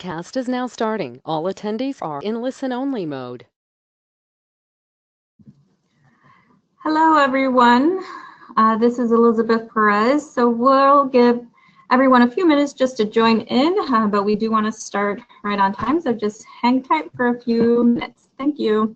broadcast is now starting. All attendees are in listen-only mode. Hello, everyone. This is Elizabeth Perez. So we'll give everyone a few minutes just to join in, but we do want to start right on time. So just hang tight for a few minutes. Thank you.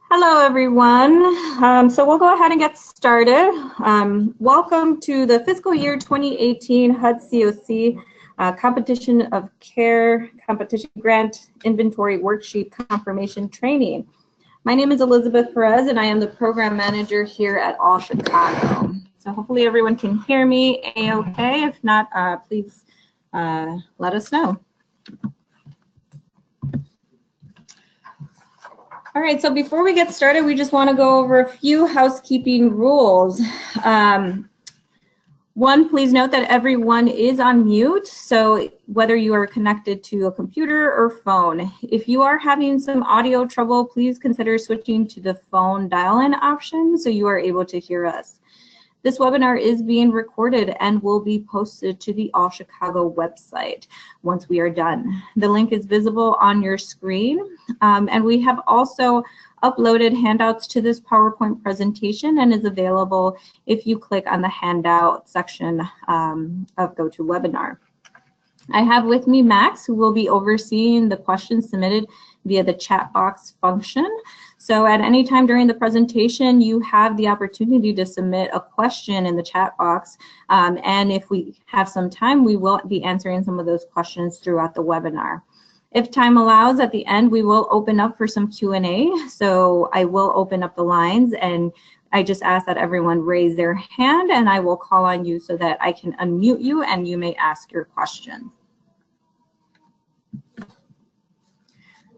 Hello, everyone. So we'll go ahead and get started. Welcome to the fiscal year 2018 HUD CoC Competition of Care Competition Grant Inventory Worksheet Confirmation Training. My name is Elizabeth Perez, and I am the program manager here at All Chicago. So hopefully everyone can hear me a-okay. If not, please let us know. All right, so before we get started, we just want to go over a few housekeeping rules. One, please note that everyone is on mute, so whether you are connected to a computer or phone. If you are having some audio trouble, please consider switching to the phone dial-in option so you are able to hear us. This webinar is being recorded and will be posted to the All Chicago website once we are done. The link is visible on your screen, and we have also uploaded handouts to this PowerPoint presentation and is available if you click on the handout section of GoToWebinar. I have with me Max, who will be overseeing the questions submitted via the chat box function. So at any time during the presentation, you have the opportunity to submit a question in the chat box. And if we have some time, we will be answering some of those questions throughout the webinar. If time allows, at the end, we will open up for some Q&A. So I will open up the lines, and I just ask that everyone raise their hand, and I will call on you so that I can unmute you and you may ask your question.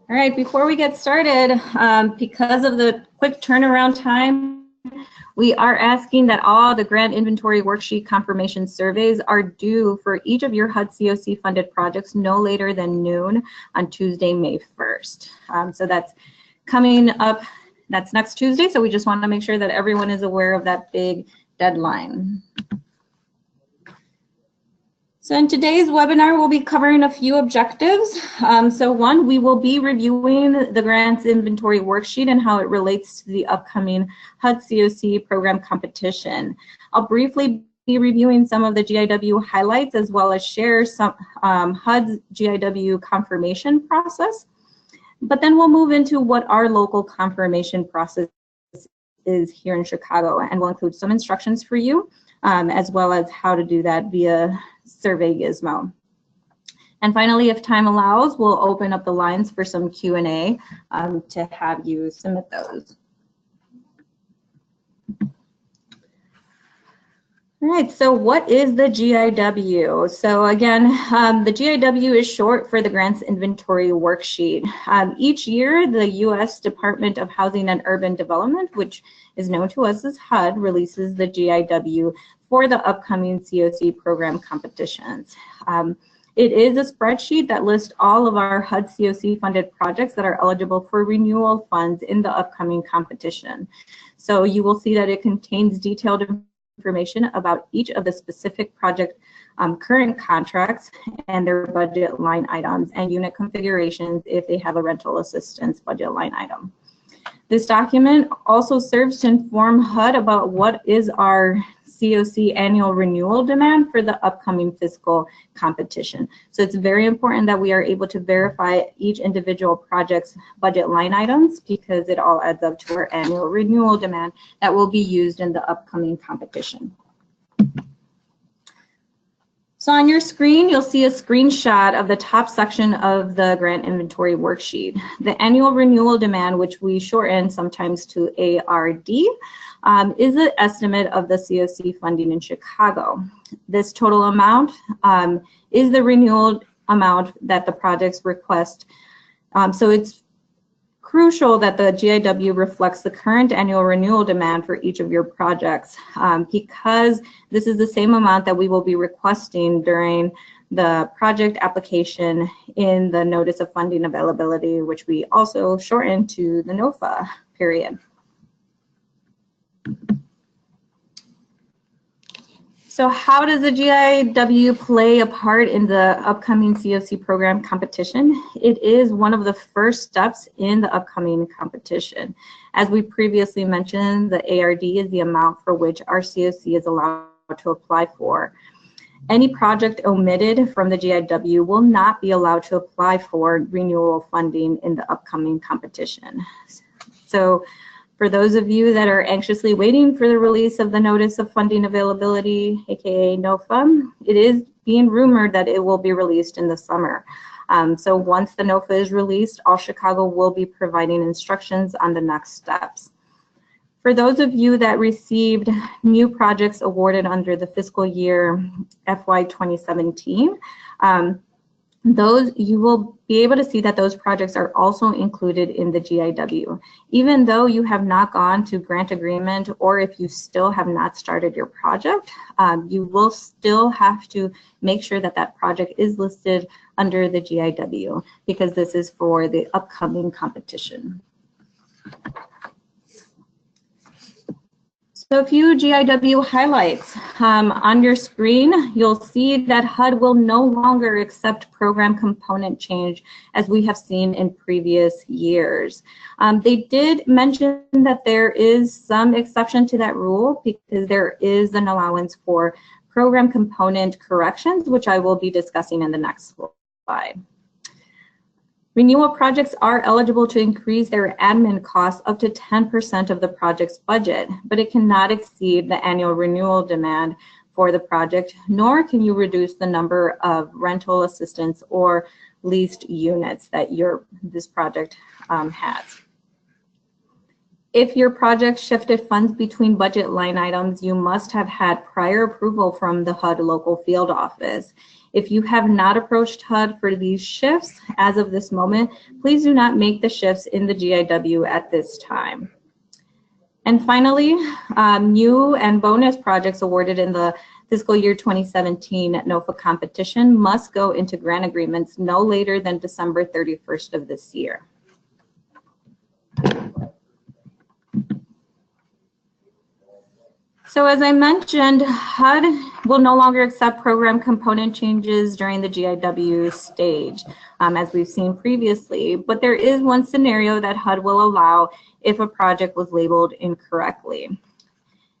All right, before we get started, because of the quick turnaround time, we are asking that all the grant inventory worksheet confirmation surveys are due for each of your HUD CoC funded projects no later than noon on Tuesday, May 1st. So that's coming up, that's next Tuesday, so we just want to make sure that everyone is aware of that big deadline. So in today's webinar, we'll be covering a few objectives. So one, we will be reviewing the grants inventory worksheet and how it relates to the upcoming HUD CoC program competition. I'll briefly be reviewing some of the GIW highlights as well as share some HUD's GIW confirmation process. But then we'll move into what our local confirmation process is here in Chicago, and we'll include some instructions for you as well as how to do that via Survey Gizmo. And finally, if time allows, we'll open up the lines for some Q&A to have you submit those. All right, so what is the GIW? So again, the GIW is short for the Grants Inventory Worksheet. Each year, the U.S. Department of Housing and Urban Development, which is known to us as HUD, releases the GIW for the upcoming CoC program competitions. It is a spreadsheet that lists all of our HUD CoC funded projects that are eligible for renewal funds in the upcoming competition. So you will see that it contains detailed information about each of the specific project current contracts and their budget line items and unit configurations if they have a rental assistance budget line item. This document also serves to inform HUD about what is our CoC annual renewal demand for the upcoming fiscal competition. So it's very important that we are able to verify each individual project's budget line items because it all adds up to our annual renewal demand that will be used in the upcoming competition. So on your screen, you'll see a screenshot of the top section of the grant inventory worksheet. The annual renewal demand, which we shorten sometimes to ARD, is an estimate of the CoC funding in Chicago. This total amount is the renewal amount that the projects request. So it's crucial that the GIW reflects the current annual renewal demand for each of your projects because this is the same amount that we will be requesting during the project application in the Notice of Funding Availability, which we also shorten to the NOFA period. So how does the GIW play a part in the upcoming CoC program competition? It is one of the first steps in the upcoming competition. As we previously mentioned, the ARD is the amount for which our CoC is allowed to apply for. Any project omitted from the GIW will not be allowed to apply for renewal funding in the upcoming competition. So for those of you that are anxiously waiting for the release of the Notice of Funding Availability, aka NOFA, it is being rumored that it will be released in the summer. So once the NOFA is released, All Chicago will be providing instructions on the next steps. For those of you that received new projects awarded under the fiscal year FY 2017, you will be able to see that those projects are also included in the GIW. Even though you have not gone to grant agreement or if you still have not started your project, you will still have to make sure that that project is listed under the GIW because this is for the upcoming competition. So a few GIW highlights. On your screen, you'll see that HUD will no longer accept program component change as we have seen in previous years. They did mention that there is some exception to that rule because there is an allowance for program component corrections, which I will be discussing in the next slide. Renewal projects are eligible to increase their admin costs up to 10% of the project's budget, but it cannot exceed the annual renewal demand for the project, nor can you reduce the number of rental assistance or leased units that this project has. If your project shifted funds between budget line items, you must have had prior approval from the HUD local field office. If you have not approached HUD for these shifts as of this moment, please do not make the shifts in the GIW at this time. And finally, new and bonus projects awarded in the fiscal year 2017 NOFA competition must go into grant agreements no later than December 31st of this year. So as I mentioned, HUD will no longer accept program component changes during the GIW stage, as we've seen previously, but there is one scenario that HUD will allow if a project was labeled incorrectly.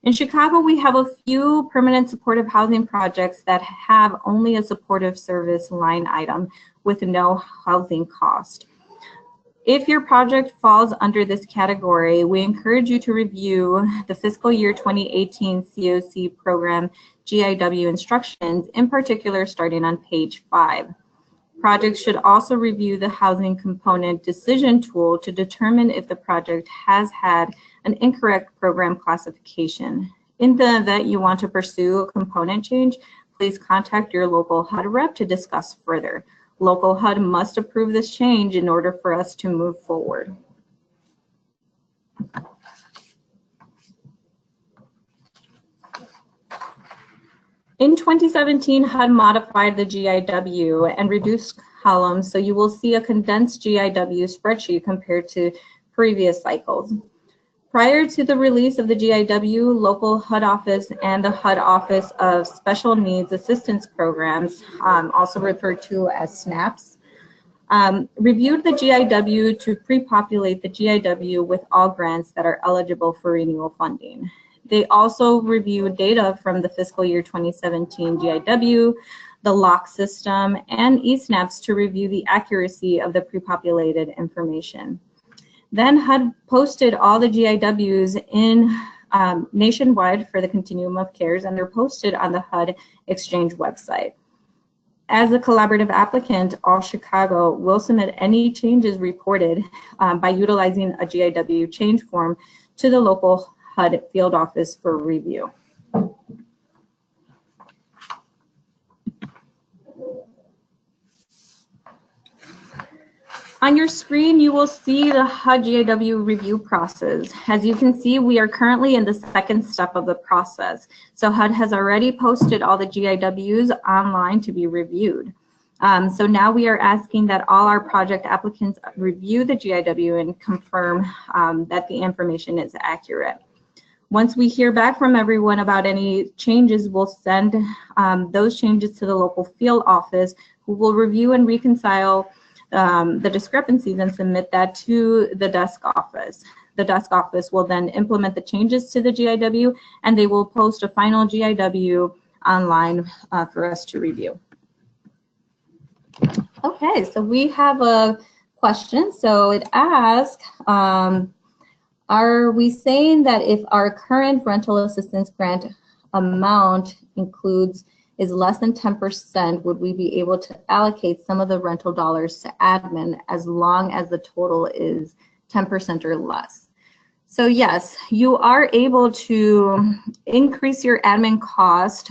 In Chicago, we have a few permanent supportive housing projects that have only a supportive service line item with no housing cost. If your project falls under this category, we encourage you to review the fiscal year 2018 CoC program GIW instructions, in particular starting on page 5. Projects should also review the housing component decision tool to determine if the project has had an incorrect program classification. In the event you want to pursue a component change, please contact your local HUD rep to discuss further. Local HUD must approve this change in order for us to move forward. In 2017, HUD modified the GIW and reduced columns, so you will see a condensed GIW spreadsheet compared to previous cycles. Prior to the release of the GIW, local HUD office and the HUD Office of Special Needs Assistance Programs, also referred to as SNAPs, reviewed the GIW to pre-populate the GIW with all grants that are eligible for renewal funding. They also reviewed data from the fiscal year 2017 GIW, the LOC system, and eSNAPs to review the accuracy of the pre-populated information. Then HUD posted all the GIWs in nationwide for the continuum of cares, and they're posted on the HUD Exchange website. As a collaborative applicant, All Chicago will submit any changes reported by utilizing a GIW change form to the local HUD field office for review. On your screen, you will see the HUD GIW review process. As you can see, we are currently in the second step of the process. So HUD has already posted all the GIWs online to be reviewed. So now we are asking that all our project applicants review the GIW and confirm that the information is accurate. Once we hear back from everyone about any changes, we'll send those changes to the local field office, who will review and reconcile the discrepancies and submit that to the desk office. The desk office will then implement the changes to the GIW, and they will post a final GIW online for us to review. Okay, so we have a question. So it asks, are we saying that if our current rental assistance grant amount is less than 10%, would we be able to allocate some of the rental dollars to admin as long as the total is 10% or less? So yes, you are able to increase your admin cost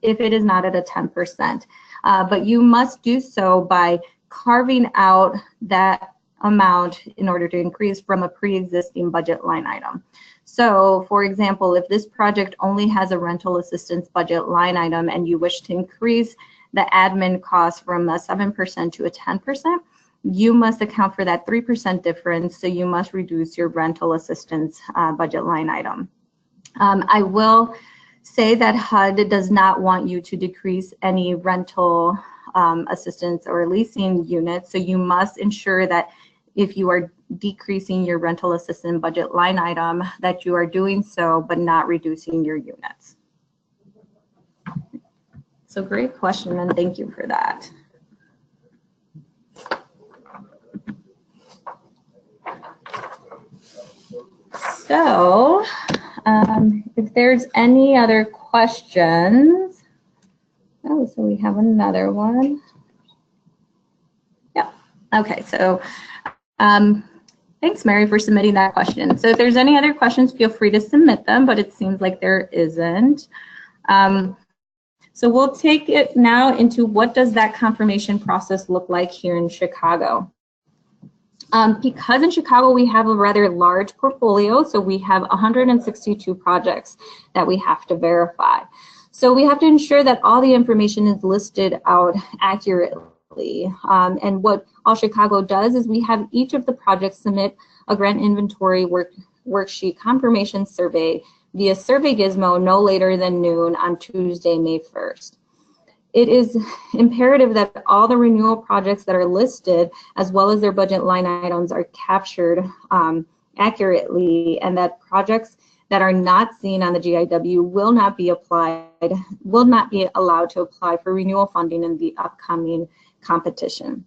if it is not at a 10%, but you must do so by carving out that amount in order to increase from a pre-existing budget line item. So for example, if this project only has a rental assistance budget line item and you wish to increase the admin cost from a 7% to a 10%, you must account for that 3% difference, so you must reduce your rental assistance budget line item. I will say that HUD does not want you to decrease any rental assistance or leasing units, so you must ensure that if you are decreasing your rental assistance budget line item, that you are doing so but not reducing your units. So great question, and thank you for that. So if there's any other questions, oh, so we have another one. Yeah, okay, so thanks, Mary, for submitting that question. So if there's any other questions, feel free to submit them, but it seems like there isn't. So we'll take it now into what does that confirmation process look like here in Chicago. Because in Chicago we have a rather large portfolio, so we have 162 projects that we have to verify. So we have to ensure that all the information is listed out accurately. And what All Chicago does is we have each of the projects submit a grant inventory worksheet confirmation survey via Survey Gizmo no later than noon on Tuesday, May 1st. It is imperative that all the renewal projects that are listed, as well as their budget line items, are captured accurately, and that projects that are not seen on the GIW will not be allowed to apply for renewal funding in the upcoming competition.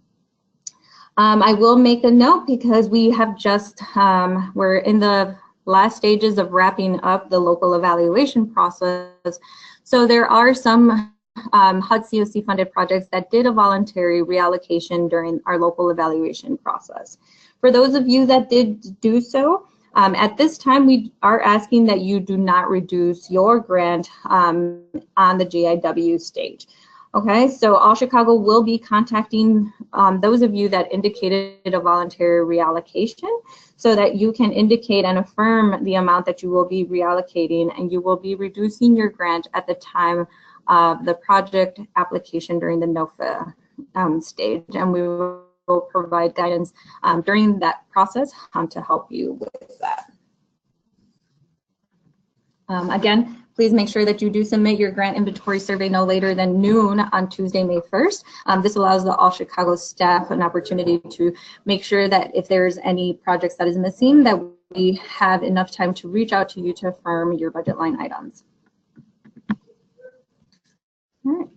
I will make a note because we have just, we're in the last stages of wrapping up the local evaluation process. So there are some HUD CoC funded projects that did a voluntary reallocation during our local evaluation process. For those of you that did do so, at this time we are asking that you do not reduce your grant on the GIW stage. Okay, so All Chicago will be contacting those of you that indicated a voluntary reallocation so that you can indicate and affirm the amount that you will be reallocating, and you will be reducing your grant at the time of the project application during the NOFA stage, and we will provide guidance during that process to help you with that. Again, please make sure that you do submit your grant inventory survey no later than noon on Tuesday, May 1st. This allows the All Chicago staff an opportunity to make sure that if there's any projects that is missing, that we have enough time to reach out to you to affirm your budget line items. All right.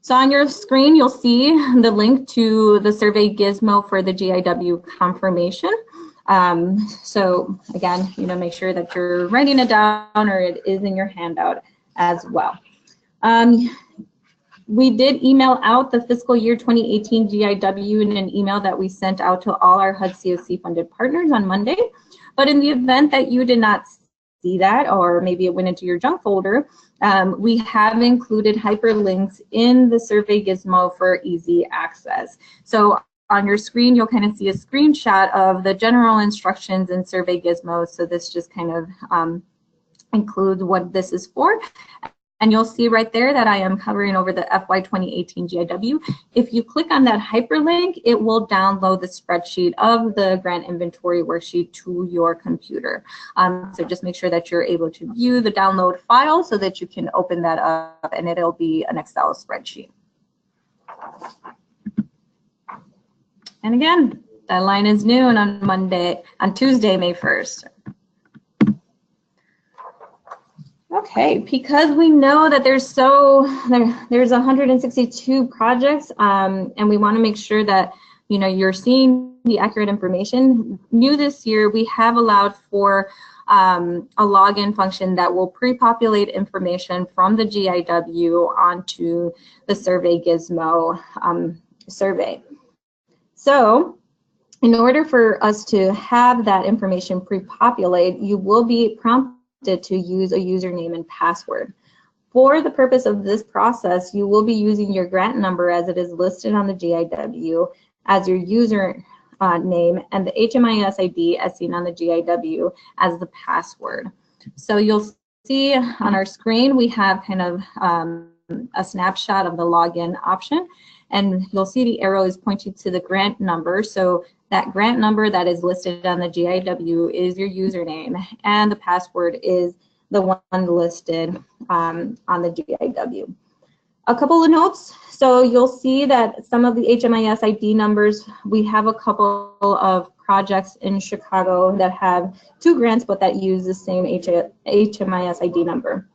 So on your screen, you'll see the link to the survey gizmo for the GIW confirmation. So again, make sure that you're writing it down or it is in your handout as well. We did email out the fiscal year 2018 GIW in an email that we sent out to all our HUD CoC funded partners on Monday. But in the event that you did not see that, or maybe it went into your junk folder, we have included hyperlinks in the survey gizmo for easy access. So on your screen, you'll kind of see a screenshot of the general instructions in survey gizmo. So this just kind of includes what this is for. And you'll see right there that I am covering over the FY 2018 GIW. If you click on that hyperlink, it will download the spreadsheet of the grant inventory worksheet to your computer. So just make sure that you're able to view the download file so that you can open that up, and it'll be an Excel spreadsheet. And again, deadline is noon on Tuesday, May 1st. Okay, because we know that there's 162 projects, and we want to make sure that you're seeing the accurate information. New this year, we have allowed for a login function that will pre-populate information from the GIW onto the survey gizmo survey. So in order for us to have that information pre-populate, you will be prompted to use a username and password. For the purpose of this process, you will be using your grant number as it is listed on the GIW as your user name, and the HMIS ID as seen on the GIW as the password. So you'll see on our screen we have kind of a snapshot of the login option, and you'll see the arrow is pointing to the grant number. So that grant number that is listed on the GIW is your username, and the password is the one listed on the GIW. A couple of notes. So you'll see that some of the HMIS ID numbers, we have a couple of projects in Chicago that have 2 grants, but that use the same HMIS ID number.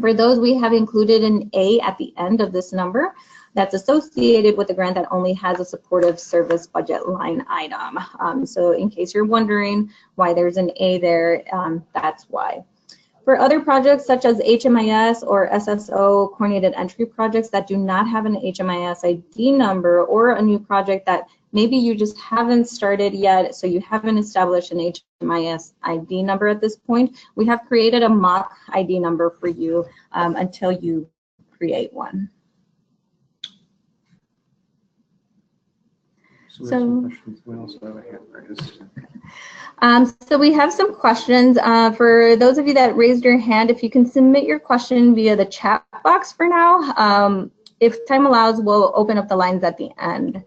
For those, we have included an A at the end of this number that's associated with the grant that only has a supportive service budget line item. So in case you're wondering why there's an A there, that's why. For other projects such as HMIS or SSO coordinated entry projects that do not have an HMIS ID number, or a new project that maybe you just haven't started yet, so you haven't established an HMIS ID number at this point, we have created a mock ID number for you until you create one. So we have some questions. For those of you that raised your hand, if you can submit your question via the chat box for now. If time allows, we'll open up the lines at the end.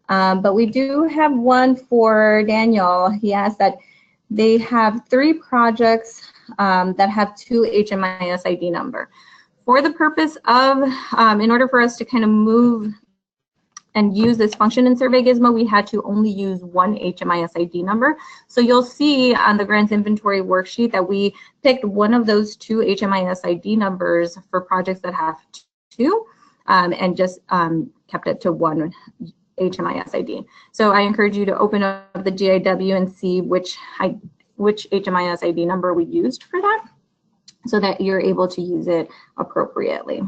But we do have one for Daniel. He asked that they have 3 projects that have 2 HMIS ID number. For the purpose of, in order for us to kind of move and use this function in Survey Gizmo, we had to only use 1 HMIS ID number. So you'll see on the grants inventory worksheet that we picked one of those 2 HMIS ID numbers for projects that have 2, and just kept it to 1 HMIS ID. So I encourage you to open up the GIW and see which HMIS ID number we used for that, so that you're able to use it appropriately.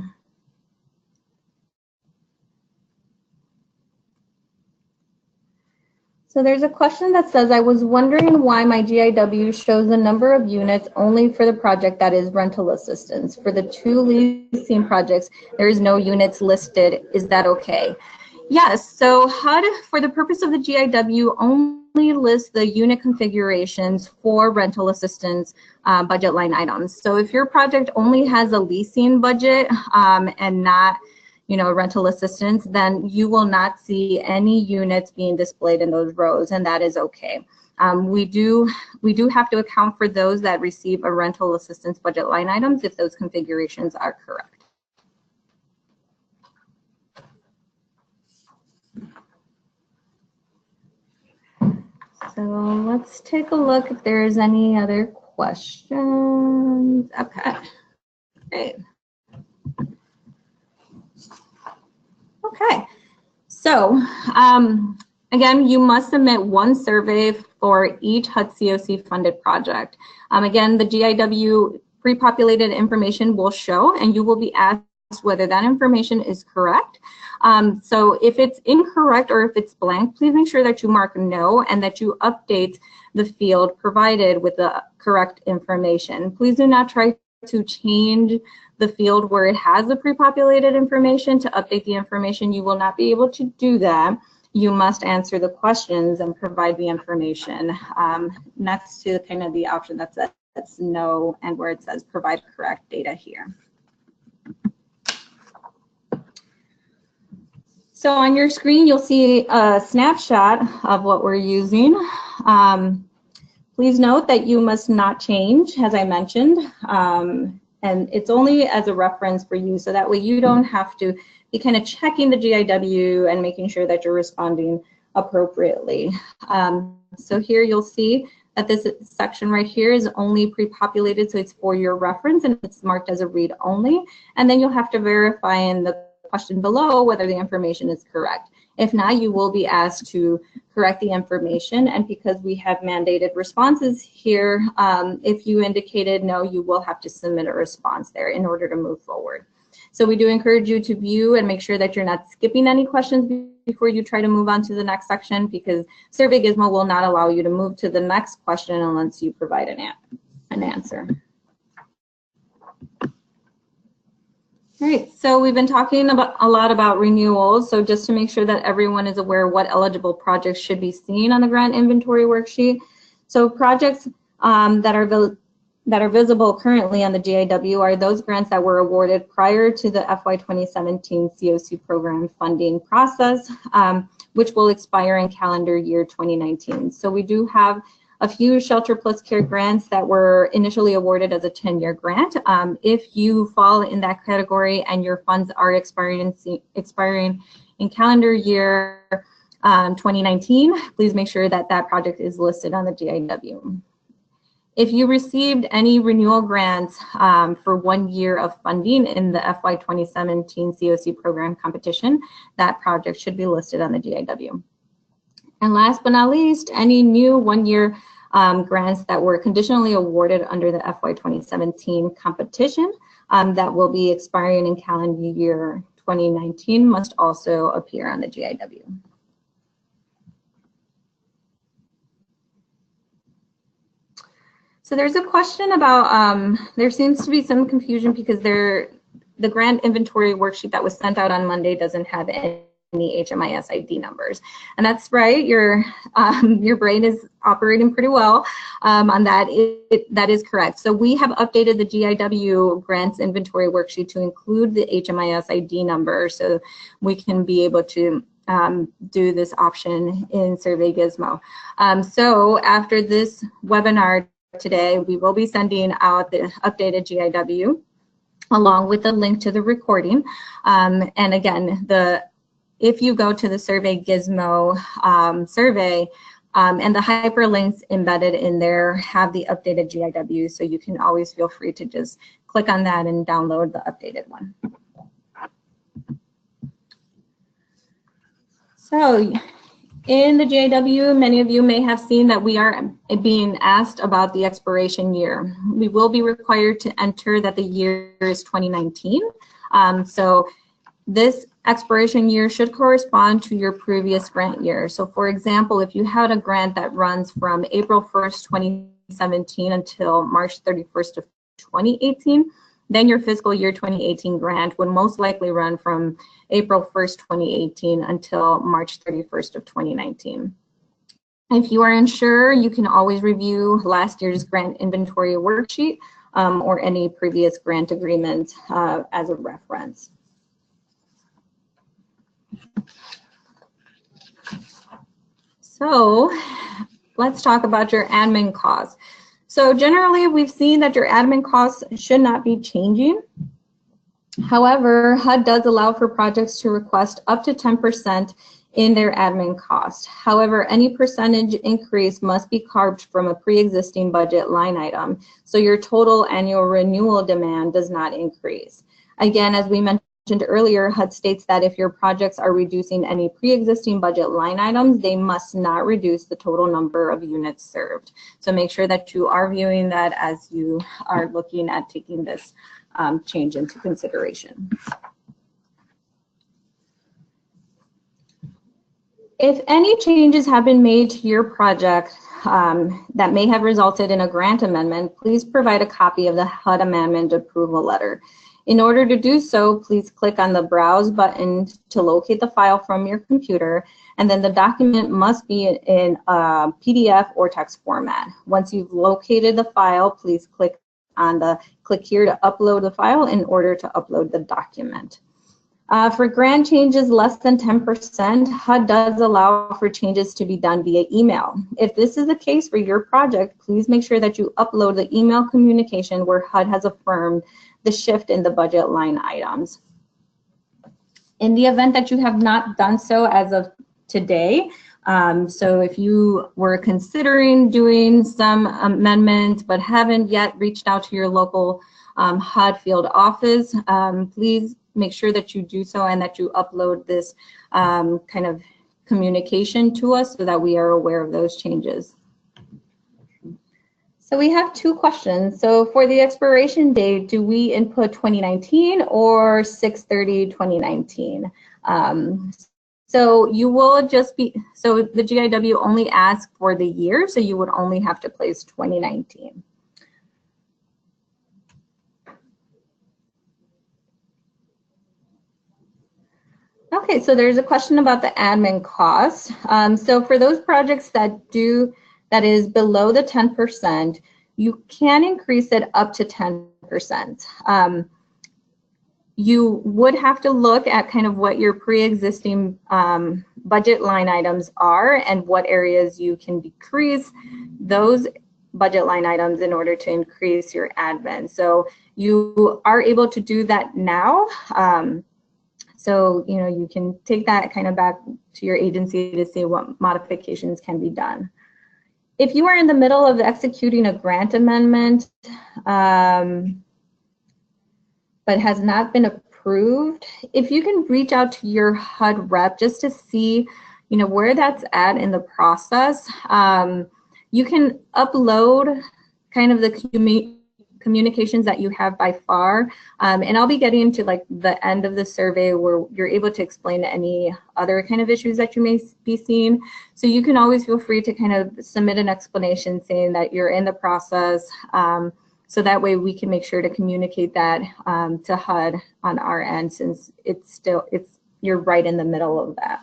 So there's a question that says, I was wondering why my GIW shows the number of units only for the project that is rental assistance. For the 2 leasing projects, there is no units listed. Is that okay? Yes, so HUD, for the purpose of the GIW, only lists the unit configurations for rental assistance budget line items. So if your project only has a leasing budget and not rental assistance, then you will not see any units being displayed in those rows, and that is okay. We do have to account for those that receive a rental assistance budget line items if those configurations are correct. So let's take a look if there's any other questions. Okay, great. Okay, so again, you must submit one survey for each HUD CoC funded project. Again, the GIW pre-populated information will show, and you will be asked whether that information is correct. So if it's incorrect or if it's blank, please make sure that you mark no and that you update the field provided with the correct information. Please do not try to change the field where it has the pre-populated information to update the information. You will not be able to do that. You must answer the questions and provide the information next to kind of the option that says no and where it says provide correct data here. So on your screen, you'll see a snapshot of what we're using. Please note that you must not change, as I mentioned, and it's only as a reference for you, so that way you don't have to be kind of checking the GIW and making sure that you're responding appropriately. So here you'll see that this section right here is only pre-populated, so it's for your reference and it's marked as a read only. And then you'll have to verify in the question below whether the information is correct. If not, you will be asked to correct the information, and because we have mandated responses here, if you indicated no, you will have to submit a response there in order to move forward. So we do encourage you to view and make sure that you're not skipping any questions before you try to move on to the next section, because Survey Gizmo will not allow you to move to the next question unless you provide an answer. All right, so we've been talking a lot about renewals. So just to make sure that everyone is aware what eligible projects should be seen on the grant inventory worksheet. So projects that are visible currently on the GIW are those grants that were awarded prior to the FY 2017 CoC program funding process, which will expire in calendar year 2019. So we do have a few Shelter Plus Care grants that were initially awarded as a 10-year grant. If you fall in that category and your funds are expiring in calendar year 2019, please make sure that that project is listed on the GIW. If you received any renewal grants for 1 year of funding in the FY 2017 CoC program competition, that project should be listed on the GIW. And last but not least, any new 1 year grants that were conditionally awarded under the FY 2017 competition that will be expiring in calendar year 2019 must also appear on the GIW. So there's a question about, there seems to be some confusion because the grant inventory worksheet that was sent out on Monday doesn't have any HMIS ID numbers. And that's right, your brain is operating pretty well on that. That is correct. So we have updated the GIW grants inventory worksheet to include the HMIS ID number so we can be able to do this option in Survey Gizmo. So after this webinar today, we will be sending out the updated GIW along with a link to the recording. And again, if you go to the Survey Gizmo survey and the hyperlinks embedded in there have the updated GIW, so you can always feel free to just click on that and download the updated one. So in the GIW, many of you may have seen that we are being asked about the expiration year. We will be required to enter that the year is 2019. So this expiration year should correspond to your previous grant year. So for example, if you had a grant that runs from April 1st, 2017 until March 31st of 2018, then your fiscal year 2018 grant would most likely run from April 1st, 2018 until March 31st of 2019. If you are unsure, you can always review last year's grant inventory worksheet or any previous grant agreement as a reference. So let's talk about your admin costs. So generally, we've seen that your admin costs should not be changing. However, HUD does allow for projects to request up to 10% in their admin cost. However, any percentage increase must be carved from a pre-existing budget line item, so your total annual renewal demand does not increase. Again, as we mentioned earlier, HUD states that if your projects are reducing any pre-existing budget line items, they must not reduce the total number of units served. So make sure that you are viewing that as you are looking at taking this change into consideration. If any changes have been made to your project that may have resulted in a grant amendment, please provide a copy of the HUD amendment approval letter. In order to do so, please click on the Browse button to locate the file from your computer, and then the document must be in a PDF or text format. Once you've located the file, please click on the click here to upload the file in order to upload the document. For grant changes less than 10%, HUD does allow for changes to be done via email. If this is the case for your project, please make sure that you upload the email communication where HUD has affirmed the shift in the budget line items. In the event that you have not done so as of today, so if you were considering doing some amendments but haven't yet reached out to your local HUD field office, please make sure that you do so and that you upload this kind of communication to us so that we are aware of those changes. So we have two questions. So for the expiration date, do we input 2019 or 6/30/2019? So you will just be, so the GIW only asks for the year, so you would only have to place 2019. Okay, so there's a question about the admin costs. So for those projects that is below the 10%, you can increase it up to 10%. You would have to look at kind of what your pre-existing budget line items are and what areas you can decrease those budget line items in order to increase your admin. So you are able to do that now. So, you know, you can take that kind of back to your agency to see what modifications can be done. If you are in the middle of executing a grant amendment, but has not been approved, if you can reach out to your HUD rep just to see, you know, where that's at in the process, you can upload kind of the communications that you have by FAR, and I'll be getting into like the end of the survey where you're able to explain any other kind of issues that you may be seeing. So you can always feel free to kind of submit an explanation saying that you're in the process, so that way we can make sure to communicate that to HUD on our end, since you're right in the middle of that.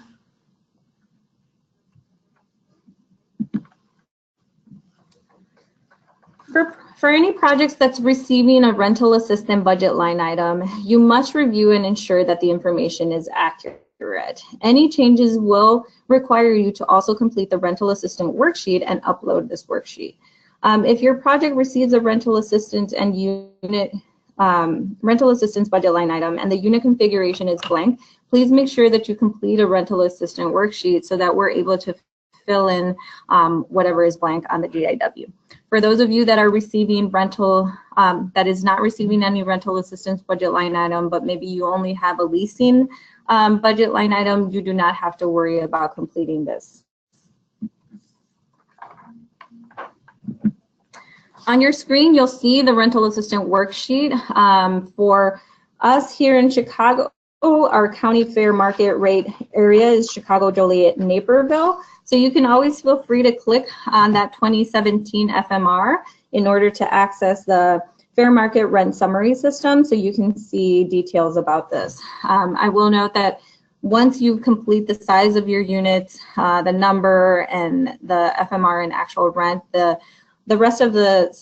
For any projects that's receiving a rental assistant budget line item, you must review and ensure that the information is accurate. Any changes will require you to also complete the rental assistant worksheet and upload this worksheet. If your project receives a rental assistance and rental assistance budget line item and the unit configuration is blank, please make sure that you complete a rental assistant worksheet so that we're able to fill in whatever is blank on the GIW. For those of you that are receiving rental, that is not receiving any rental assistance budget line item, but maybe you only have a leasing budget line item, you do not have to worry about completing this. On your screen, you'll see the rental assistant worksheet. For us here in Chicago, our county fair market rate area is Chicago, Joliet, Naperville. So you can always feel free to click on that 2017 FMR in order to access the fair market rent summary system so you can see details about this. I will note that once you complete the size of your units, the number and the FMR and actual rent, the rest of the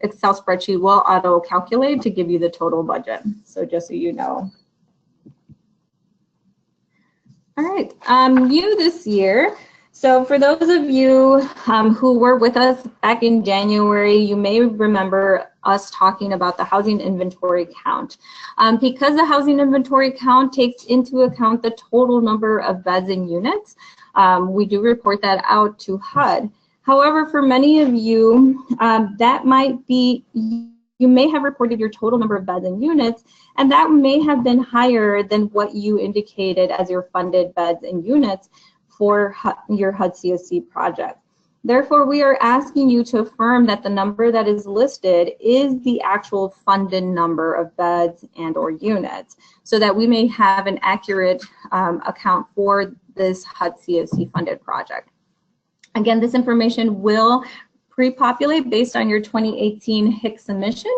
Excel spreadsheet will auto calculate to give you the total budget. So just so you know. All right, you this year. So for those of you who were with us back in January, you may remember us talking about the housing inventory count. Because the housing inventory count takes into account the total number of beds and units, we do report that out to HUD. However, for many of you, that might be, you may have reported your total number of beds and units, and that may have been higher than what you indicated as your funded beds and units for your HUD CoC project. Therefore, we are asking you to affirm that the number that is listed is the actual funded number of beds and or units, so that we may have an accurate account for this HUD CoC funded project. Again, this information will pre-populate based on your 2018 HIC submission.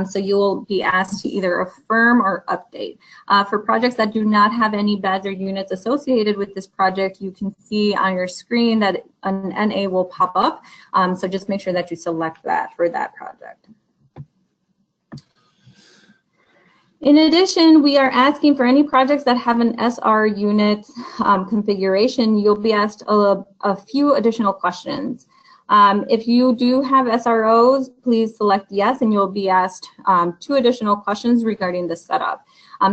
So you will be asked to either affirm or update. For projects that do not have any beds or units associated with this project, you can see on your screen that an NA will pop up. So just make sure that you select that for that project. In addition, we are asking for any projects that have an SR unit configuration, you'll be asked a few additional questions. If you do have SROs, please select yes, and you'll be asked 2 additional questions regarding the setup.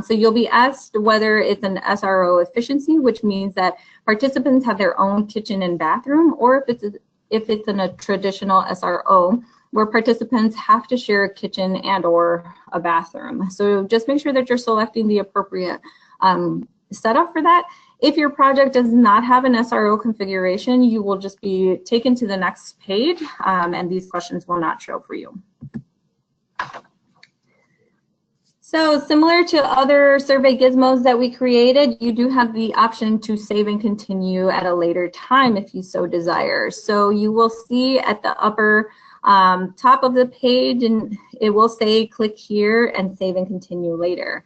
So you'll be asked whether it's an SRO efficiency, which means that participants have their own kitchen and bathroom, or if it's in a traditional SRO, where participants have to share a kitchen and or a bathroom. So just make sure that you're selecting the appropriate setup for that. If your project does not have an SRO configuration, you will just be taken to the next page, and these questions will not show for you. So similar to other survey gizmos that we created, you do have the option to save and continue at a later time if you so desire. So you will see at the upper top of the page, and it will say click here and save and continue later.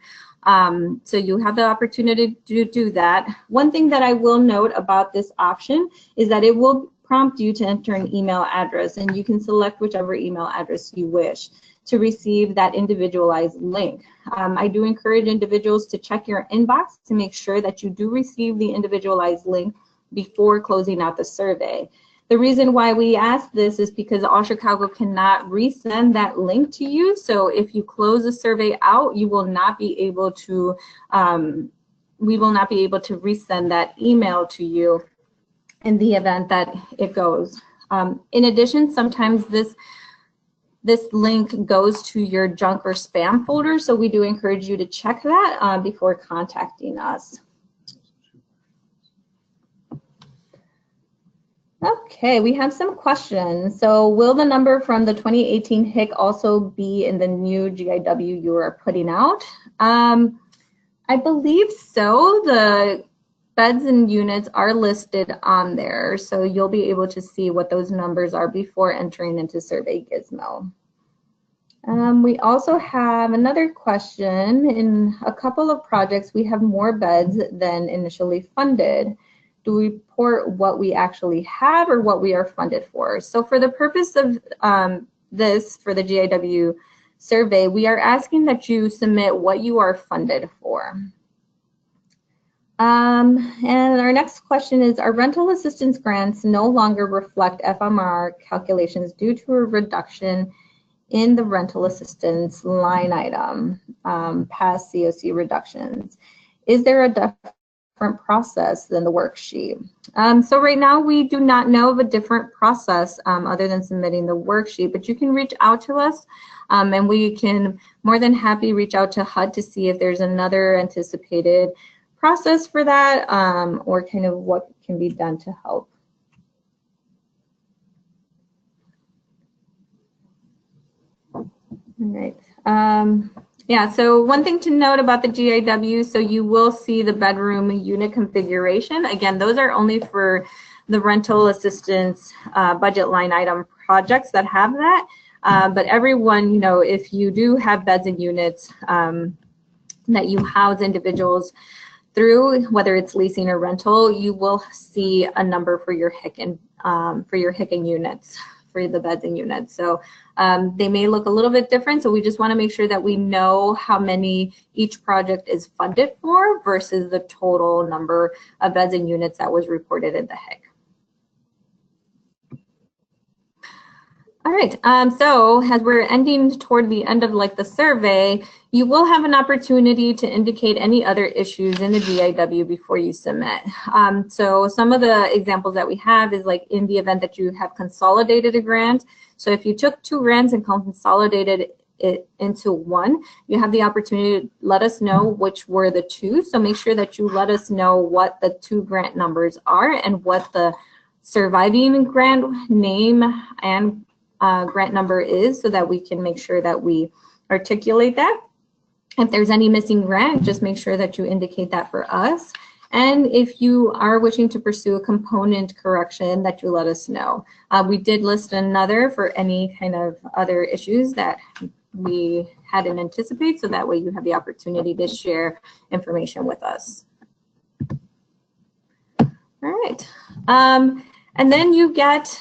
So you have the opportunity to do that. One thing that I will note about this option is that it will prompt you to enter an email address, and you can select whichever email address you wish to receive that individualized link. I do encourage individuals to check your inbox to make sure that you do receive the individualized link before closing out the survey. The reason why we ask this is because All Chicago cannot resend that link to you. So if you close the survey out, you will not be able to, we will not be able to resend that email to you in the event that it goes. In addition, sometimes this link goes to your junk or spam folder. So we do encourage you to check that before contacting us. Okay, we have some questions. So will the number from the 2018 HIC also be in the new GIW you are putting out? I believe so. The beds and units are listed on there, so you'll be able to see what those numbers are before entering into Survey Gizmo. We also have another question. In a couple of projects, we have more beds than initially funded. Do we report what we actually have or what we are funded for? So for the purpose of this, for the GIW survey, we are asking that you submit what you are funded for. And our next question is, are rental assistance grants no longer reflect FMR calculations due to a reduction in the rental assistance line item, past CoC reductions? Is there a different process than the worksheet? So right now we do not know of a different process other than submitting the worksheet, but you can reach out to us and we can more than happy reach out to HUD to see if there's another anticipated process for that or kind of what can be done to help. All right. Yeah, so one thing to note about the GIW, so you will see the bedroom unit configuration. Again, those are only for the rental assistance budget line item projects that have that. But everyone, you know, if you do have beds and units that you house individuals through, whether it's leasing or rental, you will see a number for your HIC and units, for the beds and units. So they may look a little bit different, so we just want to make sure that we know how many each project is funded for versus the total number of beds and units that was reported in the HIC. All right, so as we're ending toward the end of like the survey, you will have an opportunity to indicate any other issues in the GIW before you submit. So some of the examples that we have is like in the event that you have consolidated a grant. So if you took 2 grants and consolidated it into one, you have the opportunity to let us know which were the 2. So make sure that you let us know what the 2 grant numbers are and what the surviving grant name and grant number is, so that we can make sure that we articulate that. If there's any missing grant, just make sure that you indicate that for us. And if you are wishing to pursue a component correction, that you let us know. We did list another for any kind of other issues that we hadn't anticipated, so that way you have the opportunity to share information with us. All right. And then you get,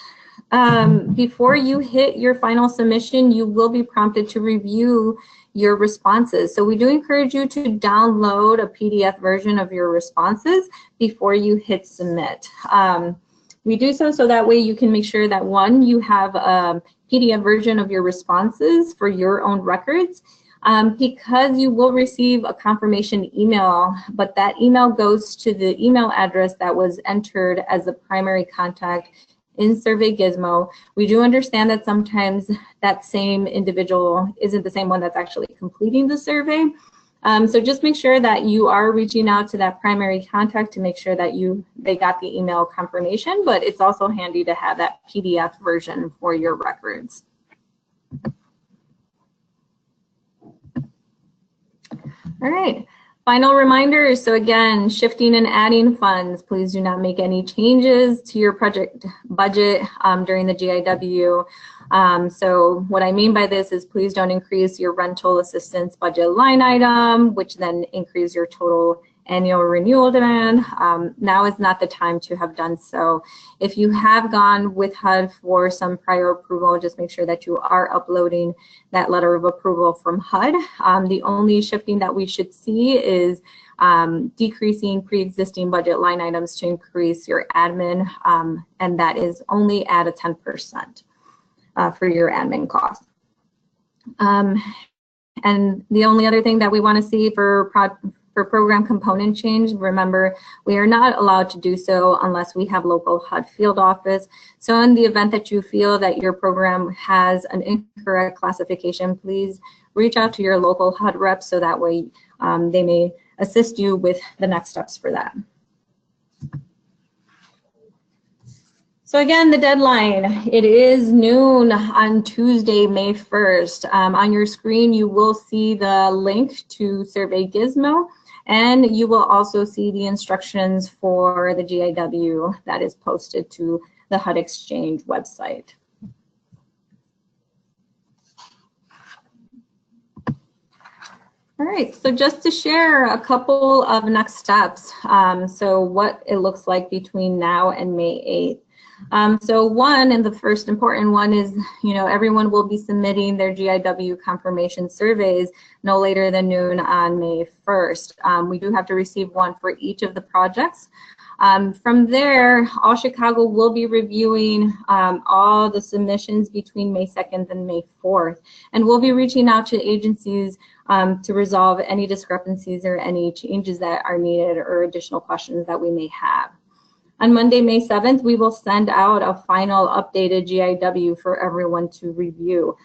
before you hit your final submission, you will be prompted to review your responses. So we do encourage you to download a PDF version of your responses before you hit submit. We do so that way you can make sure that, 1, you have a PDF version of your responses for your own records, because you will receive a confirmation email, but that email goes to the email address that was entered as the primary contact in Survey Gizmo. We do understand that sometimes that same individual isn't the same one that's actually completing the survey. So just make sure that you are reaching out to that primary contact to make sure that they got the email confirmation, but it's also handy to have that PDF version for your records. All right. Final reminder, so again, shifting and adding funds, please do not make any changes to your project budget during the GIW. So what I mean by this is, please don't increase your rental assistance budget line item, which then increase your total annual renewal demand. Now is not the time to have done so. If you have gone with HUD for some prior approval, just make sure that you are uploading that letter of approval from HUD. The only shifting that we should see is decreasing pre-existing budget line items to increase your admin, and that is only at a 10% for your admin costs. And the only other thing that we want to see for program component change, remember, we are not allowed to do so unless we have local HUD field office. So in the event that you feel that your program has an incorrect classification, please reach out to your local HUD rep, so that way they may assist you with the next steps for that. So again, the deadline, it is noon on Tuesday, May 1st. On your screen, you will see the link to Survey Gizmo, and you will also see the instructions for the GIW that is posted to the HUD Exchange website. All right, so just to share a couple of next steps, so what it looks like between now and May 8th. So one, and the first important one is, everyone will be submitting their GIW confirmation surveys no later than noon on May 1st. We do have to receive one for each of the projects. From there, All Chicago will be reviewing all the submissions between May 2nd and May 4th, and we'll be reaching out to agencies to resolve any discrepancies or any changes that are needed or additional questions that we may have. On Monday, May 7th, we will send out a final updated GIW for everyone to review.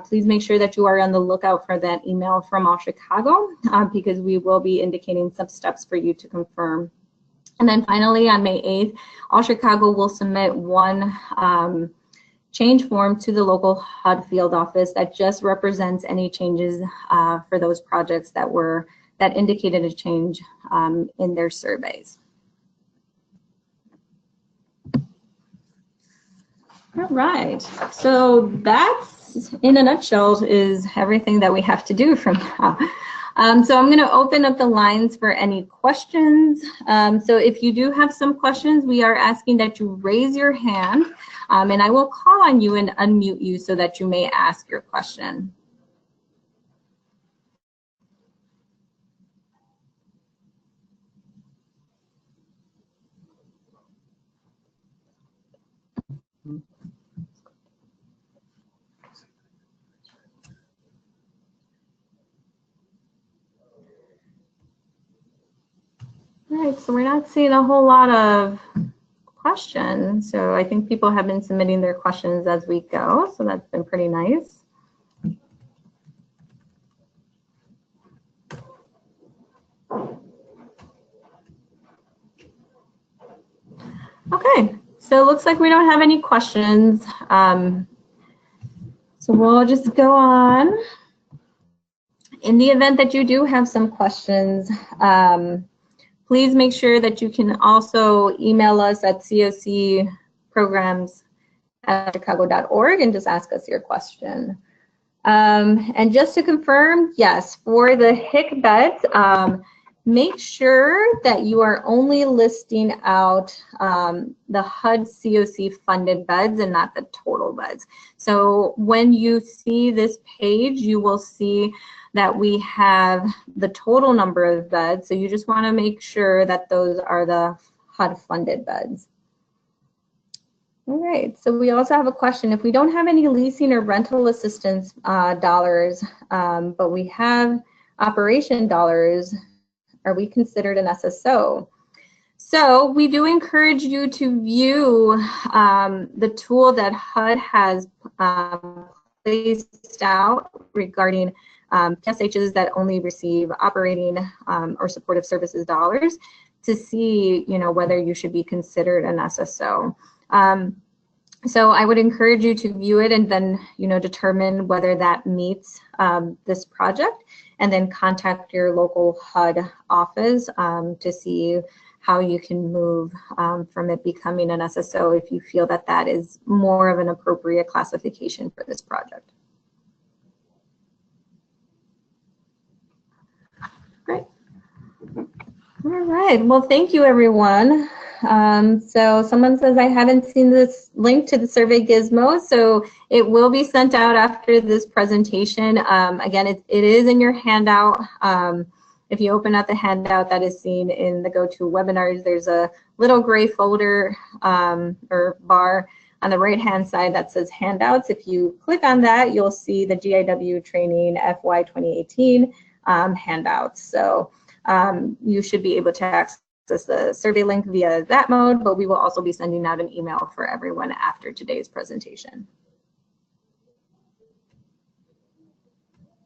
Please make sure that you are on the lookout for that email from All Chicago, because we will be indicating some steps for you to confirm. And then finally, on May 8th, All Chicago will submit one change form to the local HUD field office that just represents any changes for those projects that indicated a change in their surveys. All right, so that's, in a nutshell, is everything that we have to do from now. So I'm going to open up the lines for any questions. So if you do have some questions, we are asking that you raise your hand, and I will call on you and unmute you so that you may ask your question. All right, so we're not seeing a whole lot of questions. So I think people have been submitting their questions as we go. So that's been pretty nice. Okay, so it looks like we don't have any questions. So we'll just go on. In the event that you do have some questions, please make sure that you can also email us at cocprograms@chicago.org and just ask us your question. And just to confirm, yes, for the HIC beds, make sure that you are only listing out the HUD CoC funded beds and not the total beds. So when you see this page, you will see that we have the total number of beds. So you just want to make sure that those are the HUD funded beds. All right, so we also have a question. If we don't have any leasing or rental assistance dollars, but we have operation dollars, are we considered an SSO? So we do encourage you to view the tool that HUD has placed out regarding PSHs that only receive operating or supportive services dollars to see, whether you should be considered an SSO. So I would encourage you to view it and then, determine whether that meets this project, and then contact your local HUD office to see how you can move from it becoming an SSO if you feel that that is more of an appropriate classification for this project. Great. All right, well, thank you, everyone. So someone says I haven't seen this link to the survey gizmo, so it will be sent out after this presentation. Again, it is in your handout. If you open up the handout that is seen in the GoToWebinars, there's a little gray folder or bar on the right-hand side that says handouts. If you click on that, you'll see the GIW training FY 2018 handouts. So you should be able to access the survey link via that mode, but we will also be sending out an email for everyone after today's presentation.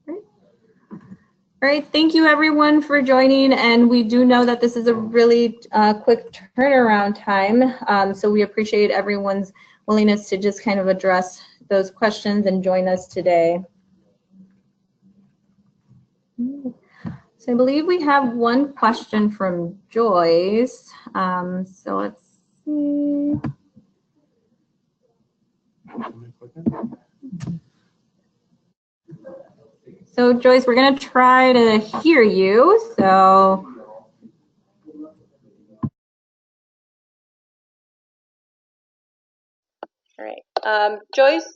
All right, thank you everyone for joining, and we do know that this is a really quick turnaround time, so we appreciate everyone's willingness to just kind of address those questions and join us today. So I believe we have one question from Joyce. So let's see. So Joyce, we're going to try to hear you. So. All right, Joyce.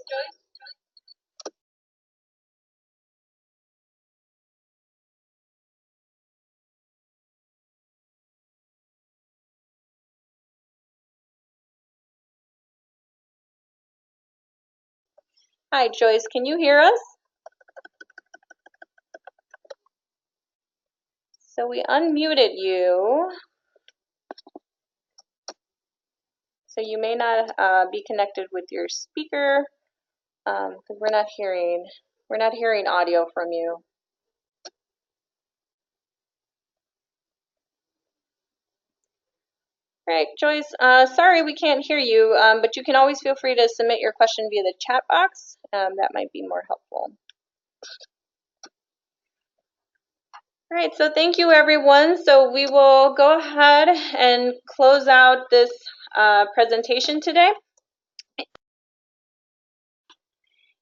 Hi, Joyce, can you hear us? So we unmuted you. So you may not be connected with your speaker because we're not hearing audio from you. All right, Joyce, sorry we can't hear you, but you can always feel free to submit your question via the chat box. That might be more helpful. All right, so thank you everyone. So we will go ahead and close out this presentation today.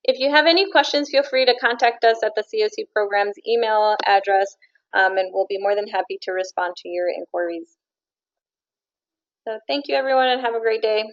If you have any questions, feel free to contact us at the CoC program's email address, and we'll be more than happy to respond to your inquiries. So thank you everyone and have a great day.